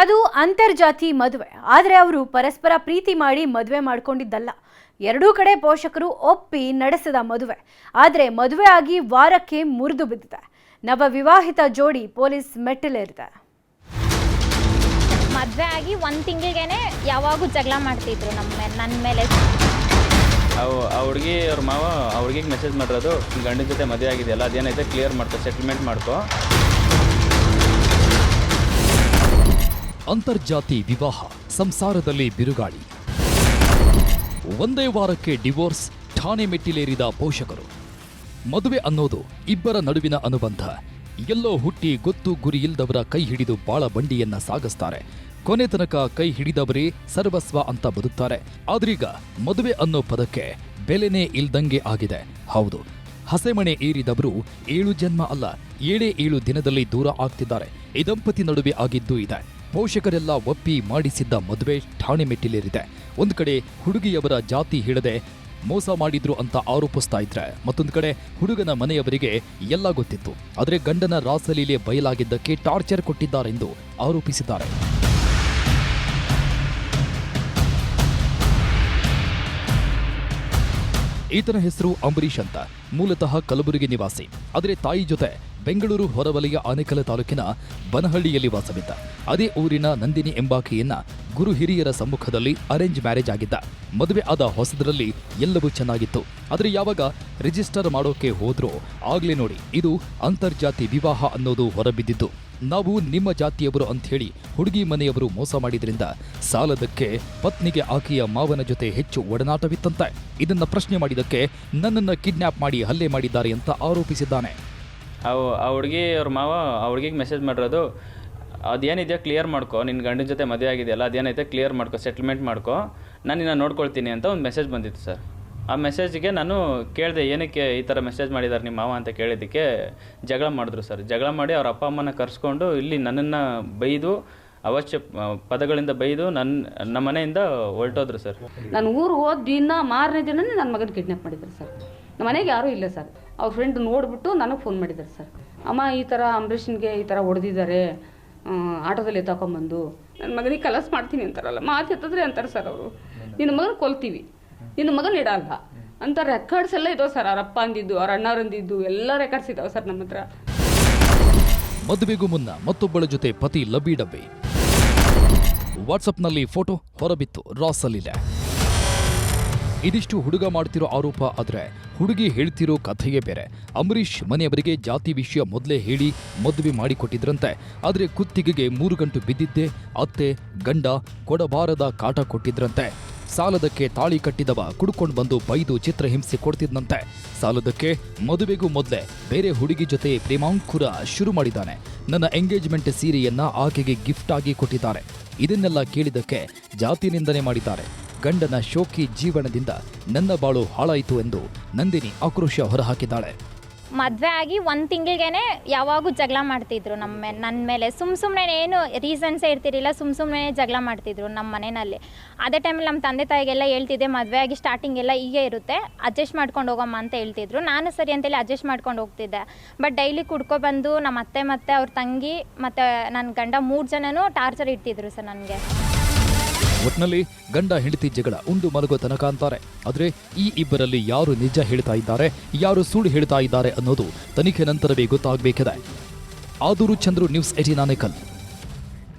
ಅದು ಅಂತರ್ಜಾತಿ ಮದುವೆ. ಆದರೆ ಅವರು ಪರಸ್ಪರ ಪ್ರೀತಿ ಮಾಡಿ ಮದುವೆ ಮಾಡಿಕೊಂಡಿದ್ದಲ್ಲ. ಎರಡೂ ಕಡೆ ಪೋಷಕರು ಒಪ್ಪಿ ನಡೆಸಿದ ಮದುವೆ. ಆದರೆ ಮದುವೆ ಆಗಿ ವಾರಕ್ಕೆ ಮುರಿದು ಬಿದ್ದಿದೆ. ನವ ವಿವಾಹಿತ ಜೋಡಿ ಪೊಲೀಸ್ ಮೆಟ್ಟಿಲೇರಿದೆ. ಮದುವೆ ಆಗಿ 1 ತಿಂಗಳಿಗೇನೆ ಯಾವಾಗೂ ಜಗಳ ಮಾಡ್ತಿದ್ರು ನನ್ನ ಮೇಲೆ. ಆ ಹುಡುಗಿ ಅವ್ರ ಮಾವ ಆ ಹುಡುಗಿಗೆ ಮೆಸೇಜ್ ಮಾಡಿರೋದು, ಗಂಡನ ಜೊತೆ ಮದುವೆ ಆಗಿದೆಯಲ್ಲ ಅದೇನೈತೆ ಕ್ಲಿಯರ್ ಮಾಡ್ಕೋ, ಸೆಟಲ್ಮೆಂಟ್ ಮಾಡ್ಕೋ. ಅಂತರ್ಜಾತಿ ವಿವಾಹ, ಸಂಸಾರದಲ್ಲಿ ಬಿರುಗಾಳಿ. ಒಂದೇ ವಾರಕ್ಕೆ ಡಿವೋರ್ಸ್, ಠಾಣೆ ಮೆಟ್ಟಿಲೇರಿದ ಪೋಷಕರು. ಮದುವೆ ಅನ್ನೋದು ಇಬ್ಬರ ನಡುವಿನ ಅನುಬಂಧ. ಎಲ್ಲೋ ಹುಟ್ಟಿ ಗೊತ್ತು ಗುರಿಯಿಲ್ಲದವರ ಕೈ ಹಿಡಿದು ಬಾಳ ಬಂಡಿಯನ್ನ ಸಾಗಿಸ್ತಾರೆ. ಕೊನೆ ತನಕ ಕೈ ಹಿಡಿದವರೇ ಸರ್ವಸ್ವ ಅಂತ ಬದುಕ್ತಾರೆ. ಆದ್ರೀಗ ಮದುವೆ ಅನ್ನೋ ಪದಕ್ಕೆ ಬೆಲೆನೇ ಇಲ್ದಂಗೆ ಆಗಿದೆ. ಹೌದು, ಹಸೆಮಣೆ ಏರಿದವರು 7 ಜನ್ಮ ಅಲ್ಲ 7 ದಿನದಲ್ಲಿ ದೂರ ಆಗ್ತಿದ್ದಾರೆ. ಈ ದಂಪತಿ ನಡುವೆ ಆಗಿದ್ದು ಇದೆ. ಪೋಷಕರೆಲ್ಲ ಒಪ್ಪಿ ಮಾಡಿಸಿದ್ದ ಮದುವೆ ಠಾಣೆ ಮೆಟ್ಟಿಲೇರಿದೆ. ಒಂದು ಕಡೆ ಹುಡುಗಿಯವರ ಜಾತಿ ಹೇಳದೆ ಮೋಸ ಮಾಡಿದ್ರು ಅಂತ ಆರೋಪಿಸ್ತಾ ಇದ್ರೆ, ಮತ್ತೊಂದು ಕಡೆ ಹುಡುಗನ ಮನೆಯವರಿಗೆ ಎಲ್ಲ ಗೊತ್ತಿತ್ತು. ಆದರೆ ಗಂಡನ ರಾಸಲೀಲೆ ಬಯಲಾಗಿದ್ದಕ್ಕೆ ಟಾರ್ಚರ್ ಕೊಟ್ಟಿದ್ದಾರೆಂದು ಆರೋಪಿಸಿದ್ದಾರೆ. ಈತನ ಹೆಸರು ಅಂಬರೀಶ್ ಅಂತ. ಮೂಲತಃ ಕಲಬುರಗಿ ನಿವಾಸಿ. ಆದರೆ ತಾಯಿ ಜೊತೆ ಬೆಂಗಳೂರು ಹೊರವಲಯ ಆನೇಕಲ್ ತಾಲೂಕಿನ ಬನಹಳ್ಳಿಯಲ್ಲಿ ವಾಸವಿದ್ದ. ಅದೇ ಊರಿನ ನಂದಿನಿ ಎಂಬಾಕೆಯನ್ನ ಗುರು ಹಿರಿಯರ ಸಮ್ಮುಖದಲ್ಲಿ ಅರೇಂಜ್ ಮ್ಯಾರೇಜ್ ಆಗಿದ್ದ. ಮದುವೆ ಆದ ಹೊಸದರಲ್ಲಿ ಎಲ್ಲವೂ ಚೆನ್ನಾಗಿತ್ತು. ಆದರೆ ಯಾವಾಗ ರಿಜಿಸ್ಟರ್ ಮಾಡೋಕೆ ಹೋದ್ರೋ ಆಗ್ಲೇ ನೋಡಿ ಇದು ಅಂತರ್ಜಾತಿ ವಿವಾಹ ಅನ್ನೋದು ಹೊರಬಿದ್ದಿದ್ದು. ನಾವು ನಿಮ್ಮ ಜಾತಿಯವರು ಅಂಥೇಳಿ ಹುಡುಗಿ ಮನೆಯವರು ಮೋಸ ಮಾಡಿದ್ರಿಂದ ಸಾಲದಕ್ಕೆ ಪತ್ನಿಗೆ ಆಕೆಯ ಮಾವನ ಜೊತೆ ಹೆಚ್ಚು ಒಡನಾಟವಿತ್ತಂತೆ. ಇದನ್ನ ಪ್ರಶ್ನೆ ಮಾಡಿದಕ್ಕೆ ನನ್ನನ್ನು ಕಿಡ್ನಾಪ್ ಮಾಡಿ ಹಲ್ಲೆ ಮಾಡಿದ್ದಾರೆ ಅಂತ ಆರೋಪಿಸಿದ್ದಾನೆ. ಆ ಹುಡುಗಿ ಅವ್ರ ಮಾವ ಆ ಹುಡುಗಿಗೆ ಮೆಸೇಜ್ ಮಾಡಿರೋದು, ಅದೇನಿದೆಯೋ ಕ್ಲಿಯರ್ ಮಾಡ್ಕೋ, ನಿನ್ನ ಗಂಡನ ಜೊತೆ ಮದುವೆ ಆಗಿದೆಯಲ್ಲ ಅದೇನೈತೆ ಕ್ಲಿಯರ್ ಮಾಡ್ಕೋ, ಸೆಟಲ್ಮೆಂಟ್ ಮಾಡ್ಕೋ, ನಾನು ನಿನ್ನ ನೋಡ್ಕೊಳ್ತೀನಿ ಅಂತ ಒಂದು ಮೆಸೇಜ್ ಬಂದಿತ್ತು ಸರ್. ಆ ಮೆಸೇಜ್ಗೆ ನಾನು ಕೇಳಿದೆ, ಏನಕ್ಕೆ ಈ ಥರ ಮೆಸೇಜ್ ಮಾಡಿದ್ದಾರೆ ನಿಮ್ಮ ಮಾವ ಅಂತ ಕೇಳಿದ್ದಕ್ಕೆ ಜಗಳ ಮಾಡಿದ್ರು ಸರ್. ಜಗಳ ಮಾಡಿ ಅವ್ರ ಅಪ್ಪ ಅಮ್ಮನ ಕರೆಸ್ಕೊಂಡು ಇಲ್ಲಿ ನನ್ನನ್ನು ಬೈದು ಅವಶ್ಯ ಪದಗಳಿಂದ ಬೈದು ನಮ್ಮ ಮನೆಯಿಂದ ಹೊರಟೋದ್ರು ಸರ್. ನಾನು ಊರು ಹೋದ ದಿನ ಮಾರನೇ ದಿನನೇ ನನ್ನ ಮಗನ ಕಿಡ್ನಾಪ್ ಮಾಡಿದ್ರು ಸರ್. ನಮ್ಮ ಮನೆಗೆ ಯಾರೂ ಇಲ್ಲ ಸರ್. ಅವ್ರ ಫ್ರೆಂಡ್ ನೋಡಿಬಿಟ್ಟು ನನಗೆ ಫೋನ್ ಮಾಡಿದ್ದಾರೆ ಸರ್. ಅಮ್ಮ ಈ ಥರ ಅಂಬರೀಷನ್ಗೆ ಈ ಥರ ಹೊಡೆದಿದ್ದಾರೆ, ಆಟೋದಲ್ಲಿ ತಗೊಂಬಂದು ನನ್ನ ಮಗನಿಗೆ ಕಲಸ್ ಮಾಡ್ತೀನಿ ಅಂತಾರಲ್ಲ, ಮಾತು ಎತ್ತಿದ್ರೆ ಅಂತಾರೆ ಸರ್ ಅವರು. ನಿನ್ನ ಮಗನ ಕೊಲ್ತೀವಿ, ನಿನ್ನ ಮಗನ ಇಡಲ್ಲ ಅಂತ ರೆಕಾರ್ಡ್ಸ್ ಎಲ್ಲ ಇದಾವೆ ಸರ್. ಅವ್ರ ಅಪ್ಪ ಅಂದಿದ್ದು, ಅವ್ರ ಅಣ್ಣರಂದಿದ್ದು ಎಲ್ಲ ರೆಕಾರ್ಡ್ಸ್ ಇದಾವೆ ಸರ್ ನಮ್ಮ ಹತ್ರ. ಮದುವೆಗೂ ಮುನ್ನ ಮತ್ತೊಬ್ಬಳ ಜೊತೆ ಪತಿ ಲಬ್ಬಿ ಡಬ್ಬಿ. ವಾಟ್ಸಪ್ನಲ್ಲಿ ಫೋಟೋ ಹೊರಬಿತ್ತು ರಾಸಲೀಲೆ. ಇದಿಷ್ಟು ಹುಡುಗ ಮಾಡ್ತಿರೋ ಆರೋಪ. ಆದ್ರೆ ಹುಡುಗಿ ಹೇಳ್ತಿರೋ ಕಥೆಯೇ ಬೇರೆ. ಅಂಬರೀಷ್ ಮನೆಯವರಿಗೆ ಜಾತಿ ವಿಷಯ ಮೊದಲೇ ಹೇಳಿ ಮದುವೆ ಮಾಡಿಕೊಟ್ಟಿದ್ರಂತೆ. ಆದರೆ ಕುತ್ತಿಗೆಗೆ 3 ಗಂಟು ಬಿದ್ದಿದ್ದೆ ಅತ್ತೆ ಗಂಡ ಕೊಡಬಾರದ ಕಾಟ ಕೊಟ್ಟಿದ್ರಂತೆ. ಸಾಲದಕ್ಕೆ ತಾಳಿ ಕಟ್ಟಿದವ ಕುಡ್ಕೊಂಡು ಬಂದು ಬೈದು ಚಿತ್ರಹಿಂಸೆ ಕೊಡ್ತಿದ್ನಂತೆ. ಸಾಲದಕ್ಕೆ ಮದುವೆಗೂ ಮೊದಲೇ ಬೇರೆ ಹುಡುಗಿ ಜೊತೆ ಪ್ರೇಮಾಂಕುರ ಶುರು ಮಾಡಿದ್ದಾನೆ. ನನ್ನ ಎಂಗೇಜ್ಮೆಂಟ್ ಸೀರೆಯನ್ನ ಆಕೆಗೆ ಗಿಫ್ಟ್ ಆಗಿ ಕೊಟ್ಟಿದ್ದಾರೆ. ಇದನ್ನೆಲ್ಲ ಕೇಳಿದಕ್ಕೆ ಜಾತಿ ನಿಂದನೆ ಮಾಡಿದ್ದಾರೆ. ಗಂಡನ ಶೋಕಿ ಜೀವನದಿಂದ ನನ್ನ ಬಾಳು ಹಾಳಾಯಿತು ಎಂದು ನಂದಿನಿ ಆಕ್ರೋಶ ಹೊರಹಾಕಿದ್ದಾಳೆ. ಮದುವೆ ಆಗಿ 1 ತಿಂಗಳಿಗೇನೆ ಯಾವಾಗೂ ಜಗಳ ಮಾಡ್ತಿದ್ರು ನನ್ನ ಮೇಲೆ. ಸುಮ್ಮನೆ ಏನು ರೀಸನ್ಸೇ ಇರ್ತಿರಲಿಲ್ಲ, ಸುಮ್ಮನೆ ಜಗಳ ಮಾಡ್ತಿದ್ರು ನಮ್ಮ ಮನೆಯಲ್ಲಿ. ಅದೇ ಟೈಮಲ್ಲಿ ನಮ್ಮ ತಂದೆ ತಾಯಿಗೆಲ್ಲ ಹೇಳ್ತಿದ್ದೆ, ಮದುವೆ ಆಗಿ ಸ್ಟಾರ್ಟಿಂಗ್ ಎಲ್ಲ ಹೀಗೆ ಇರುತ್ತೆ, ಅಡ್ಜಸ್ಟ್ ಮಾಡ್ಕೊಂಡು ಹೋಗಮ್ಮ ಅಂತ ಹೇಳ್ತಿದ್ರು. ನಾನು ಸರಿ ಅಂತೇಳಿ ಅಡ್ಜಸ್ಟ್ ಮಾಡ್ಕೊಂಡು ಹೋಗ್ತಿದ್ದೆ. ಬಟ್ ಡೈಲಿ ಕುಡ್ಕೊಬಂದು ನಮ್ಮ ಅತ್ತೆ ಮತ್ತು ಅವ್ರ ತಂಗಿ ಮತ್ತು ನನ್ನ ಗಂಡ 3 ಜನನೂ ಟಾರ್ಚರ್ ಇಡ್ತಿದ್ರು ಸರ್ ನನಗೆ. ಒಟ್ನಲ್ಲಿ ಗಂಡ ಹೆಂಡತಿ ಜಗಳ ಉಂಡು ಮಲಗೋ ತನಕ ಅಂತಾರೆ. ಆದರೆ ಈ ಇಬ್ಬರಲ್ಲಿ ಯಾರು ನಿಜ ಹೇಳ್ತಾ ಇದ್ದಾರೆ, ಯಾರು ಸುಳ್ಳು ಹೇಳ್ತಾ ಇದ್ದಾರೆ ಅನ್ನೋದು ತನಿಖೆ ನಂತರವೇ ಗೊತ್ತಾಗಬೇಕಿದೆ. ಆದೂರು ಚಂದ್ರು, ನ್ಯೂಸ್ 18 ಆನೇಕಲ್.